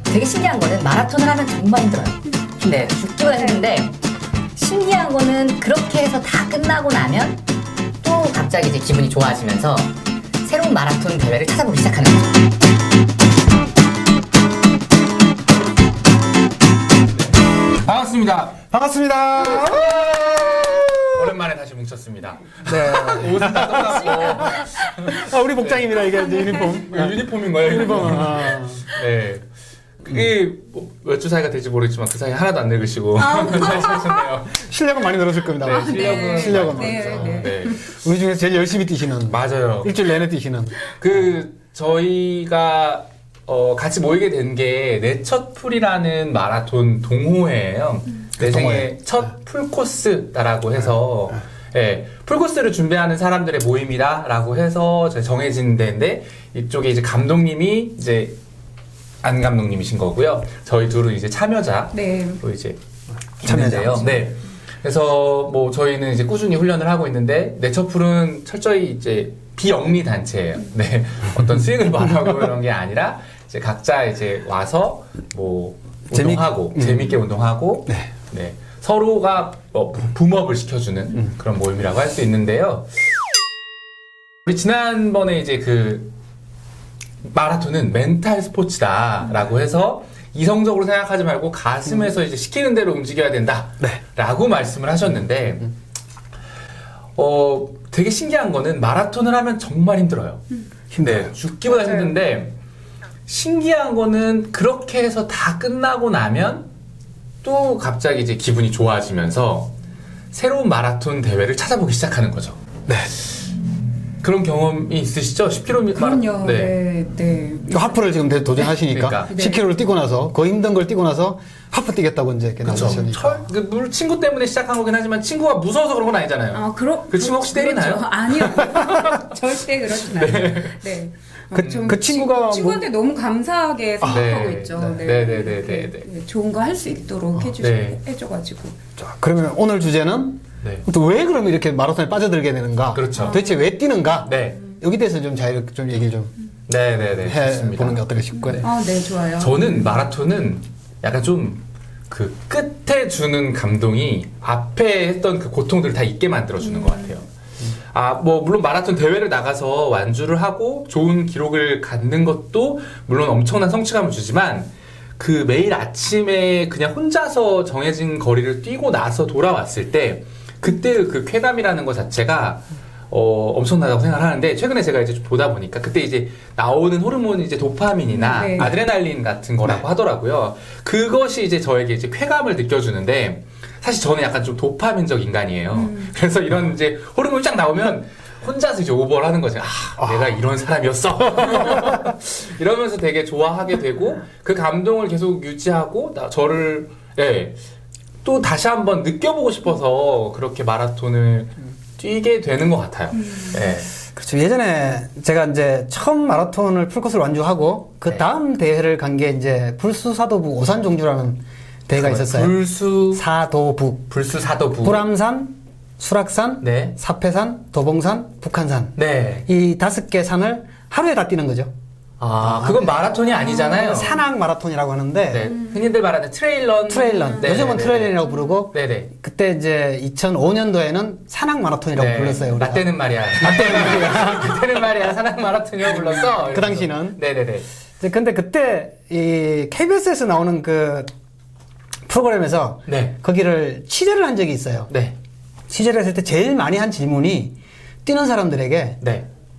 되게 신기한 거는 마라톤을 하면 정말 힘들어요. 네, 죽기보다 힘든데 신기한 거는 그렇게 해서 다 끝나고 나면 또 갑자기 이제 기분이 좋아지면서 새로운 마라톤 대회를 찾아보기 시작하는 거죠. 반갑습니다. 반갑습니다. 오랜만에 다시 뭉쳤습니다. 네. 옷은 다 똑같고. 우리 복장입니다. 이게 이제 유니폼. 유니폼인 거예요, 유니폼. 네. 그게 몇 주 사이가 될지 모르겠지만 그 사이 하나도 안 늙으시고 잘 사셨네요. 실력은 많이 늘었을 겁니다. 네, 실력은. 네. 우리 중에서 제일 열심히 뛰시는. 맞아요. 일주일 내내 뛰시는. 저희가 같이 모이게 된 게 내 첫 풀이라는 마라톤 동호회예요. 내 생애 첫 풀코스다라고 해서 풀코스를 준비하는 사람들의 모임이다라고 해서 정해진 데인데 이쪽에 이제 감독님이 이제 안 감독님이신 거고요. 저희 둘은 이제 참여자로 이제 있는데요. 네. 그래서 뭐 저희는 이제 꾸준히 훈련을 하고 있는데 내처풀은 철저히 이제 비영리 단체예요. 네. 어떤 수익을 바라고 이런 게 아니라 이제 각자 이제 와서 뭐 운동하고 재밌게 운동하고 네. 서로가 붐업을 시켜주는 그런 모임이라고 할 수 있는데요. 우리 지난번에 이제 마라톤은 멘탈 스포츠다라고 해서 이성적으로 생각하지 말고 가슴에서 이제 시키는 대로 움직여야 된다라고 말씀을 하셨는데 되게 신기한 거는 마라톤을 하면 정말 힘들어요. 네, 죽기보다 힘든데 신기한 거는 그렇게 해서 다 끝나고 나면 또 갑자기 이제 기분이 좋아지면서 새로운 마라톤 대회를 찾아보기 시작하는 거죠. 네. 그런 경험이 있으시죠? 10km 그럼요. 네. 하프를 지금 도전하시니까 그러니까. 10km를 뛰고 나서 그 힘든 걸 뛰고 나서 하프 뛰겠다고 이제 나서시니까. 물론 친구 때문에 시작한 거긴 하지만 친구가 무서워서 그런 건 아니잖아요. 그 친구 혹시 때리나요? 그렇죠. 아니요. 절대 그렇진 않아요. 네. 그 친구가 친구한테 너무 감사하게 생각하고 있죠. 네. 좋은 거 할 수 있도록 해줘가지고. 자, 그러면 오늘 주제는 또 왜 그럼 이렇게 마라톤에 빠져들게 되는가? 그렇죠. 도대체 왜 뛰는가? 네. 여기 대해서 좀 좀 얘기를 좀 해보는 게 어떨까 싶고요. 네, 좋아요. 저는 마라톤은 약간 좀 끝에 주는 감동이 앞에 했던 그 고통들을 다 잊게 만들어주는 것 같아요. 물론 마라톤 대회를 나가서 완주를 하고 좋은 기록을 갖는 것도 물론 엄청난 성취감을 주지만 매일 아침에 그냥 혼자서 정해진 거리를 뛰고 나서 돌아왔을 때 그때 그 쾌감이라는 것 자체가 엄청나다고 생각을 하는데 최근에 제가 이제 좀 보다 보니까 그때 이제 나오는 호르몬이 이제 도파민이나 아드레날린 같은 거라고 하더라고요. 그것이 이제 저에게 이제 쾌감을 느껴주는데 사실 저는 약간 좀 도파민적 인간이에요. 그래서 이런 이제 호르몬이 쫙 나오면 혼자서 이제 오버를 하는 거죠. 내가 이런 사람이었어. 이러면서 되게 좋아하게 되고 그 감동을 계속 유지하고 저를 또 다시 한번 느껴보고 싶어서 그렇게 마라톤을 뛰게 되는 것 같아요. 그렇죠. 예전에 제가 이제 처음 마라톤을 풀코스를 완주하고 그 다음 대회를 간 게 이제 불수사도북 오산종주라는 대회가 있었어요. 불수사도북. 불암산, 수락산, 사패산, 도봉산, 북한산. 이 5개 산을 하루에 다 뛰는 거죠. 그건 마라톤이 아니잖아요. 산악 마라톤이라고 하는데. 흔히들 말하는 트레일런. 요즘은 트레일런이라고 부르고. 그때 이제 2005년도에는 산악 마라톤이라고 불렀어요. 우리가. 라떼는 말이야. 그때는 말이야. 산악 마라톤이라고 불렀어. 그 당시는. 근데 그때 이 KBS에서 나오는 그 프로그램에서 거기를 취재를 한 적이 있어요. 취재를 했을 때 제일 많이 한 질문이 뛰는 사람들에게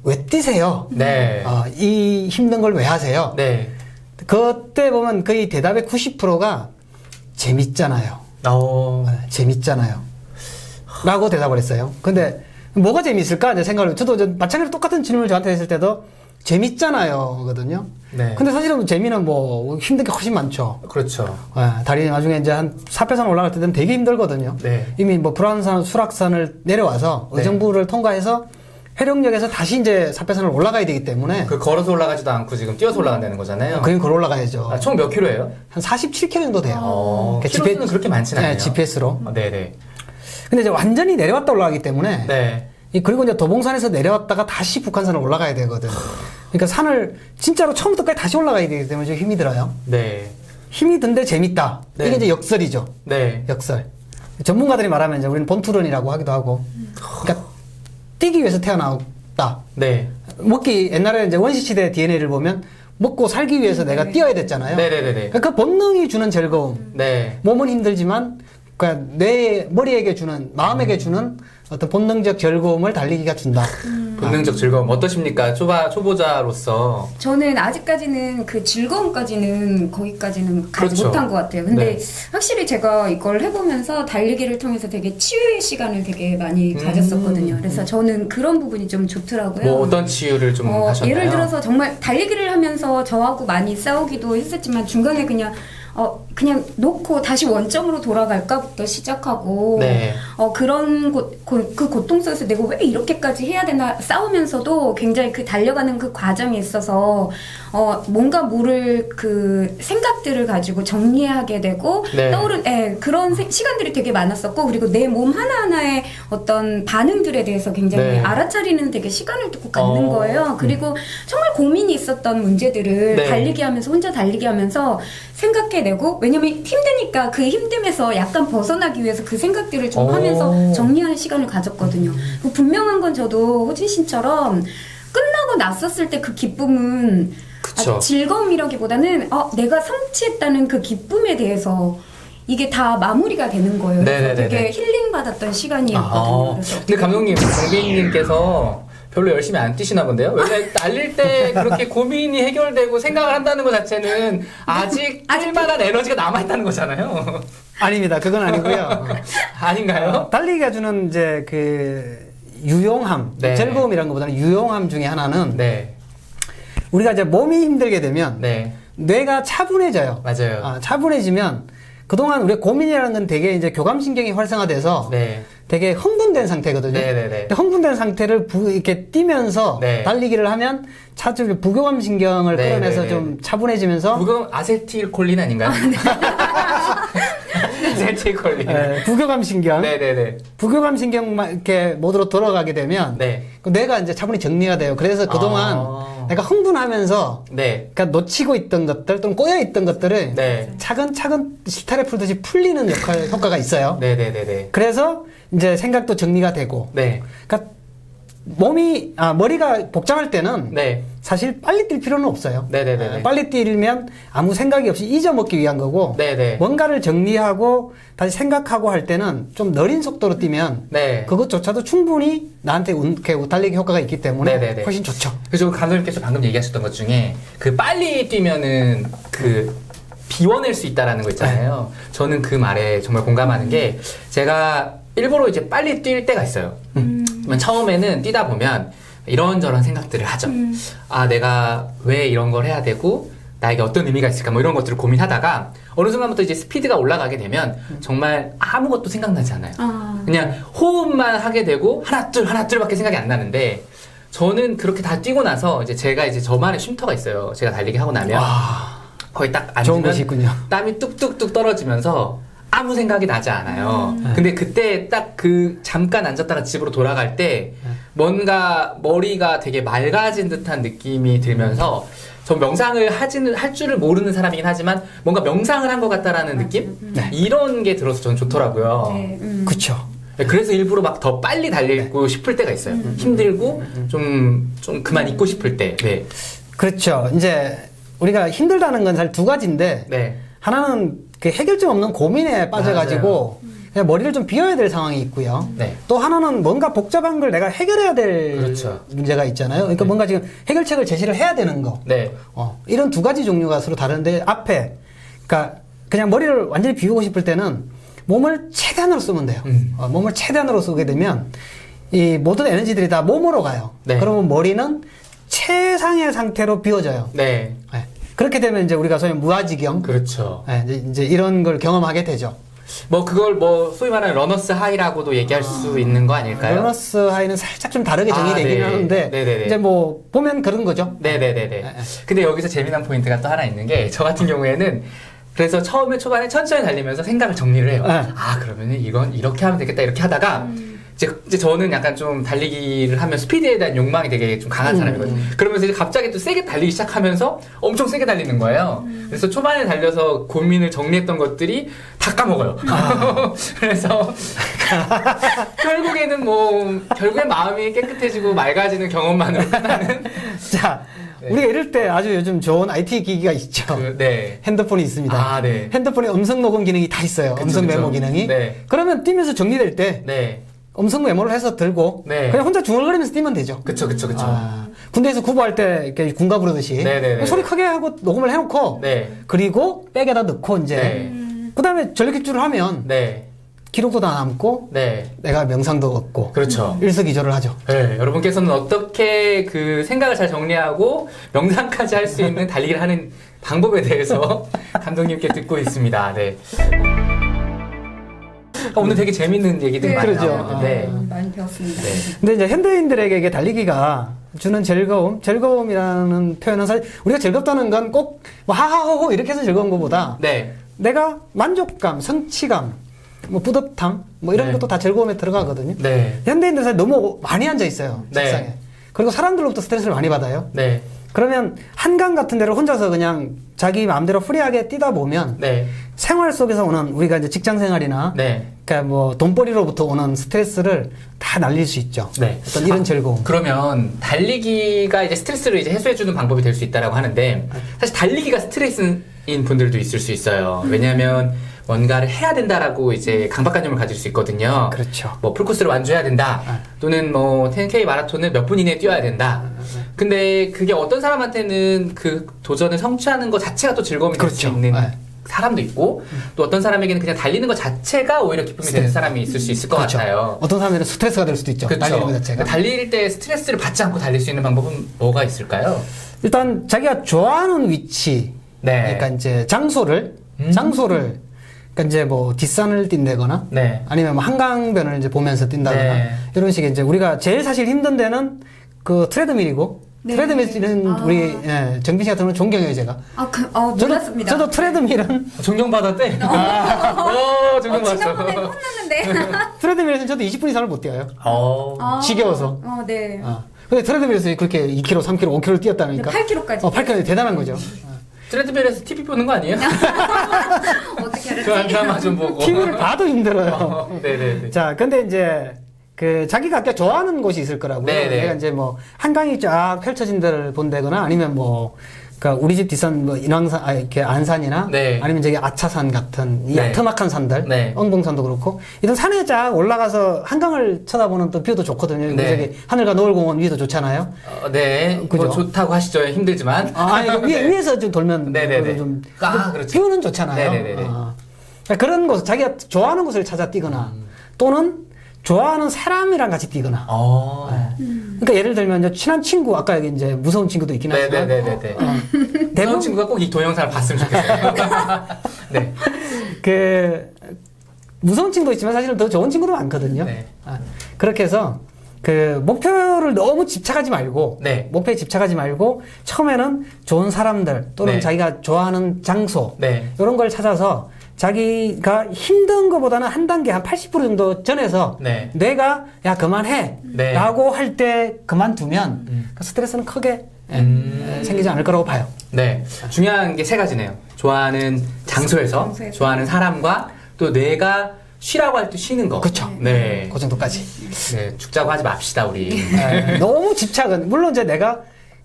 왜 뛰세요? 이 힘든 걸 왜 하세요? 그때 보면 거의 대답의 90%가 재밌잖아요. 재밌잖아요. 라고 대답을 했어요. 근데 뭐가 재밌을까? 이제 저도 마찬가지로 똑같은 질문을 저한테 했을 때도 재밌잖아요. 거든요. 근데 사실은 재미는 뭐 힘든 게 훨씬 많죠. 그렇죠. 다리 나중에 이제 한 사패산 올라갈 때는 되게 힘들거든요. 이미 뭐 불암산, 수락산을 내려와서 의정부를 통과해서 회룡역에서 다시 이제 사패산을 올라가야 되기 때문에 걸어서 올라가지도 않고 지금 뛰어서 올라간다는 거잖아요. 그냥 걸어 올라가야죠. 총 몇 킬로예요? 한 47km 정도 돼요. 킬로수는 그렇게 많지는 않아요. GPS로. 네네. 근데 이제 완전히 내려왔다 올라가기 때문에 그리고 이제 도봉산에서 내려왔다가 다시 북한산을 올라가야 되거든. 그러니까 산을 진짜로 처음부터까지 다시 올라가야 되기 때문에 좀 힘이 들어요. 네. 힘이 든데 재밌다. 네. 이게 이제 역설이죠. 네. 역설. 전문가들이 말하면 이제 우리는 본투런이라고 하기도 하고. 그러니까 뛰기 위해서 태어났다. 네. 옛날에 이제 원시시대 DNA를 보면 먹고 살기 위해서 내가 뛰어야 됐잖아요. 네네네네. 그러니까 그 본능이 주는 즐거움. 네. 몸은 힘들지만 그러니까 내 머리에게 주는 마음에게 주는 어떤 본능적 즐거움을 달리기가 준다. 본능적 즐거움 어떠십니까? 초보자로서. 저는 아직까지는 그 즐거움까지는 거기까지는 가지 그렇죠. 못한 것 같아요. 근데 네. 확실히 제가 이걸 해보면서 달리기를 통해서 되게 치유의 시간을 되게 많이 가졌었거든요. 그래서 저는 그런 부분이 좀 좋더라고요. 뭐 어떤 치유를 좀 하셨나요? 예를 들어서 정말 달리기를 하면서 저하고 많이 싸우기도 했었지만 중간에 그냥 놓고 다시 원점으로 돌아갈까부터 시작하고 네. 그런 그 고통 속에서 내가 왜 이렇게까지 해야 되나 싸우면서도 굉장히 그 달려가는 그 과정에 있어서 뭔가 모를 그 생각들을 가지고 정리하게 되고 네. 그런 시간들이 되게 많았었고 그리고 내 몸 하나하나의 어떤 반응들에 대해서 굉장히 네. 알아차리는 되게 시간을 두고 갖는 거예요. 그리고 정말 고민이 있었던 문제들을 네. 달리기 하면서 혼자 달리기 하면서 생각해내고 왜냐면 힘드니까 그 힘듦에서 약간 벗어나기 위해서 그 생각들을 좀 하면서 정리하는 시간을 가졌거든요. 분명한 건 저도 호진 씨처럼 끝나고 났었을 때 그 기쁨은 그쵸. 즐거움이라기보다는 내가 성취했다는 그 기쁨에 대해서 이게 다 마무리가 되는 거예요. 그래서 네네네네. 되게 힐링 받았던 시간이었거든요. 그래서 근데 감독님, 정빈님께서 별로 열심히 안 뛰시나 본데요? 원래 달릴 때 그렇게 고민이 해결되고 생각을 한다는 것 자체는 아직 뛸 만한 에너지가 남아있다는 거잖아요. 아닙니다. 그건 아니고요. 아닌가요? 달리기가 주는 이제 그 유용함, 네. 즐거움이라는 것보다는 유용함 중에 하나는 네. 우리가 이제 몸이 힘들게 되면 네. 뇌가 차분해져요. 맞아요. 차분해지면 그동안 우리가 고민이라는 건 되게 이제 교감신경이 활성화돼서 네. 되게 흥분된 상태거든요. 네네네. 근데 흥분된 상태를 이렇게 뛰면서 네. 달리기를 하면 차주 부교감신경을 네네네. 끌어내서 좀 차분해지면서 그건 아세틸콜린 아닌가요? 아세틸콜린. 부교감신경, 네네네. 부교감신경만 이렇게 모드로 돌아가게 되면 네. 뇌가 이제 차분히 정리가 돼요. 그래서 그동안 내가 흥분하면서 네. 그러니까 놓치고 있던 것들 또는 꼬여 있던 것들을 네. 차근차근 실타래 풀듯이 풀리는 효과가 있어요. 네네네네. 그래서 이제 생각도 정리가 되고. 네. 그러니까 머리가 복잡할 때는 네. 사실 빨리 뛸 필요는 없어요. 네네네네. 빨리 뛰면 아무 생각이 없이 잊어먹기 위한 거고. 네네. 뭔가를 정리하고 다시 생각하고 할 때는 좀 느린 속도로 뛰면 네. 그것조차도 충분히 나한테 달리기 효과가 있기 때문에 네네네. 훨씬 좋죠. 그래서 감독님께서 방금 얘기하셨던 것 중에 그 빨리 뛰면은 그 비워낼 수 있다라는 거 있잖아요. 저는 그 말에 정말 공감하는 게 제가 일부러 이제 빨리 뛸 때가 있어요. 그러면 처음에는 뛰다 보면 이런저런 생각들을 하죠. 아, 내가 왜 이런 걸 해야 되고 나에게 어떤 의미가 있을까 뭐 이런 것들을 고민하다가 어느 순간부터 이제 스피드가 올라가게 되면 정말 아무것도 생각나지 않아요. 그냥 호흡만 하게 되고 하나 둘밖에 생각이 안 나는데 저는 그렇게 다 뛰고 나서 이제 제가 이제 저만의 쉼터가 있어요. 제가 달리기 하고 나면 거의 딱 좋은 것이 앉으면 있군요. 땀이 뚝뚝뚝 떨어지면서 아무 생각이 나지 않아요. 근데 그때 딱 그 잠깐 앉았다가 집으로 돌아갈 때 뭔가 머리가 되게 맑아진 듯한 느낌이 들면서 전 명상을 할 줄을 모르는 사람이긴 하지만 뭔가 명상을 한 것 같다라는 느낌? 이런 게 들어서 전 좋더라고요. 네, 그쵸. 그래서 일부러 막 더 빨리 달리고 싶을 때가 있어요. 힘들고 좀 그만 있고 싶을 때. 네. 그렇죠. 이제 우리가 힘들다는 건 사실 두 가지인데 네. 하나는 그 해결점 없는 고민에 빠져가지고 그냥 머리를 좀 비워야 될 상황이 있고요. 네. 또 하나는 뭔가 복잡한 걸 내가 해결해야 될 그렇죠. 문제가 있잖아요. 그러니까 네. 뭔가 지금 해결책을 제시를 해야 되는 거. 네. 이런 두 가지 종류가 서로 다른데 앞에 그러니까 그냥 머리를 완전히 비우고 싶을 때는 몸을 최대한으로 쓰면 돼요. 몸을 최대한으로 쓰게 되면 이 모든 에너지들이 다 몸으로 가요. 네. 그러면 머리는 최상의 상태로 비워져요. 네. 네. 그렇게 되면 이제 우리가 소위 무아지경, 그렇죠. 네, 이제 이런 걸 경험하게 되죠. 뭐 그걸 뭐 소위 말하는 러너스 하이라고도 얘기할 수 있는 거 아닐까요? 러너스 하이는 살짝 좀 다르게 정의되긴 네. 하는데 네네네. 이제 뭐 보면 그런 거죠. 네네네네. 근데 여기서 재미난 포인트가 또 하나 있는 게 저 같은 경우에는 그래서 초반에 천천히 달리면서 생각을 정리를 해요. 네. 아, 그러면은 이건 이렇게 하면 되겠다 이렇게 하다가 이제 저는 약간 좀 달리기를 하면 스피드에 대한 욕망이 되게 좀 강한 사람이거든요. 그러면서 이제 갑자기 또 세게 달리기 시작하면서 엄청 세게 달리는 거예요. 그래서 초반에 달려서 고민을 정리했던 것들이 다 까먹어요. 그래서 결국엔 마음이 깨끗해지고 맑아지는 경험만으로 끝나는. 자, 네. 우리가 이럴 때 아주 요즘 좋은 IT 기기가 있죠. 네. 핸드폰이 있습니다. 아, 네. 핸드폰에 음성 녹음 기능이 다 있어요. 그쵸, 음성 그쵸. 메모 기능이. 네. 그러면 뛰면서 정리될 때 네. 음성 메모를 해서 들고 네. 그냥 혼자 중얼거리면서 뛰면 되죠. 그쵸. 아, 군대에서 구보할 때 이렇게 군가 부르듯이 네네네. 소리 크게 하고 녹음을 해놓고 네. 그리고 백에다 넣고 이제 네. 그다음에 전력질주를 하면 네. 기록도 다 남고 네. 내가 명상도 얻고 그렇죠. 일석이조를 하죠. 네, 여러분께서는 어떻게 그 생각을 잘 정리하고 명상까지 할 수 있는 달리기를 하는 방법에 대해서 감독님께 듣고 있습니다. 네. 오늘 되게 재밌는 얘기들 많이 그러죠. 나왔는데. 많이 배웠습니다. 네. 근데 이제 현대인들에게 이게 달리기가 주는 즐거움이라는 표현은 사실 우리가 즐겁다는 건 꼭 뭐 하하호호 이렇게 해서 즐거운 것보다 네. 내가 만족감, 성취감, 뭐 뿌듯함 뭐 이런 네. 것도 다 즐거움에 들어가거든요. 네. 현대인들 사실 너무 많이 앉아 있어요. 네. 책상에. 그리고 사람들로부터 스트레스를 많이 받아요. 네. 그러면 한강 같은 데를 혼자서 그냥 자기 마음대로 프리하게 뛰다 보면 네. 생활 속에서 오는 우리가 이제 직장 생활이나 네. 그러니까 뭐 돈벌이로부터 오는 스트레스를 다 날릴 수 있죠. 네. 어떤 이런 즐거움. 그러면 달리기가 이제 스트레스를 이제 해소해주는 방법이 될 수 있다라고 하는데 사실 달리기가 스트레스인 분들도 있을 수 있어요. 왜냐하면 뭔가를 해야 된다라고 이제 강박관념을 가질 수 있거든요. 그렇죠. 뭐 풀코스를 완주해야 된다. 또는 뭐 10K 마라톤을 몇 분 이내에 뛰어야 된다. 근데 그게 어떤 사람한테는 그 도전을 성취하는 것 자체가 또 즐거움이 될 수 그렇죠. 있는 네. 사람도 있고 또 어떤 사람에게는 그냥 달리는 것 자체가 오히려 기쁨이 되는 사람이 있을 수 있을 것 그렇죠. 같아요. 어떤 사람들은 스트레스가 될 수도 있죠. 달리는 것 자체가. 달릴 때 스트레스를 받지 않고 달릴 수 있는 방법은 뭐가 있을까요? 일단 자기가 좋아하는 위치, 네. 그러니까 이제 장소를 그러니까 이제 뭐 뒷산을 뛴다거나 네. 아니면 뭐 한강변을 이제 보면서 뛴다거나 네. 이런 식의 이제 우리가 제일 사실 힘든 데는 그 트레드밀이고 네. 트레드밀 뛰는 아. 우리 정빈 씨 같은 경우는 존경해요 제가. 몰랐습니다. 저도 트레드밀은 존경받았대? 존경받았어. 지난번에 혼났는데. 트레드밀에서는 저도 20분 이상을 못 뛰어요. 지겨워서. 네. 근데 트레드밀에서 그렇게 2km, 3km, 5km를 뛰었다니까. 8km까지. 8km 대단한 거죠. 트레드밀에서 TV 보는 거 아니에요? 어떻게 알았지? 그 한 드라마 좀 보고. TV를 봐도 힘들어요. 네네네. 자, 근데 이제 그 자기가 아까 좋아하는 곳이 있을 거라고요. 네네. 내가 이제 뭐 한강이 쫙 펼쳐진 데를 본다거나 아니면 뭐 그러니까 우리 집 뒷산 뭐 인왕산 이렇게 안산이나 네. 아니면 저기 아차산 같은 이 네. 야트막한 산들, 네. 엉봉산도 그렇고 이런 산에 쫙 올라가서 한강을 쳐다보는 또 뷰도 좋거든요. 네. 저기 하늘과 노을공원 위도 좋잖아요. 네. 그죠? 뭐 좋다고 하시죠. 힘들지만. 아니 위에서 좀 돌면 네네네. 좀 그렇죠. 뷰는 좋잖아요. 네네네. 그러니까 그런 곳 자기가 좋아하는 곳을 찾아 뛰거나 또는 좋아하는 사람이랑 같이 뛰거나. 그러니까 예를 들면 이제 친한 친구 아까 여기 이제 무서운 친구도 있긴 하지만 네네네네. 대부분 대부분 친구가 꼭 이 동영상을 봤으면 좋겠어요. 네. 그 무서운 친구도 있지만 사실은 더 좋은 친구도 많거든요. 네. 그렇게 해서 그 목표를 너무 집착하지 말고 네. 목표에 집착하지 말고 처음에는 좋은 사람들 또는 네. 자기가 좋아하는 장소 네. 이런 걸 찾아서 자기가 힘든 것보다는 한 단계 한 80% 정도 전에서 네. 내가 야 그만해 네. 라고 할 때 그만두면 그 스트레스는 크게 생기지 않을 거라고 봐요. 네. 중요한 게 세 가지네요. 좋아하는 장소에서, 좋아하는 사람과 또 내가 쉬라고 할 때 쉬는 거. 그쵸. 네. 그 정도까지. 네. 죽자고 하지 맙시다, 우리. 너무 집착은 물론 이제 내가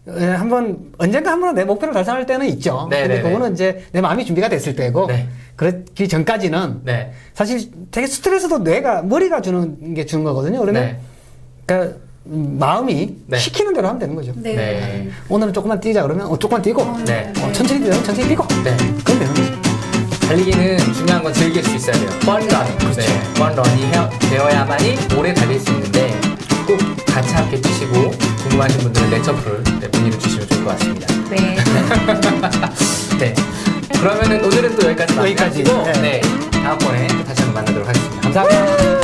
한번 언젠가 한번 내 목표를 달성할 때는 있죠. 네, 근데 네, 그거는 이제 내 마음이 준비가 됐을 때고 네. 그렇기 전까지는 네. 사실 되게 스트레스도 머리가 주는 거거든요. 그러면 네. 그러니까 마음이 네. 시키는 대로 하면 되는 거죠. 네. 네. 오늘은 조금만 뛰자 그러면 조금만 뛰고 네. 천천히 뛰자 천천히 뛰고 네. 그럼 되는 거죠. 달리기는 중요한 건 즐길 수 있어야 돼요. 펀런. 그렇죠. 네. 펀런이 되어야만이 오래 달릴 수 있는데 꼭 같이 함께 뛰시고 궁금하신 분들은 네처풀 문의를 주시면 좋을 것 같습니다. 네. 네. 그러면은 오늘은 또 여기까지 여기까지. 마무리하시고 네. 네. 다음번에 또 다시 한번 만나도록 하겠습니다. 감사합니다.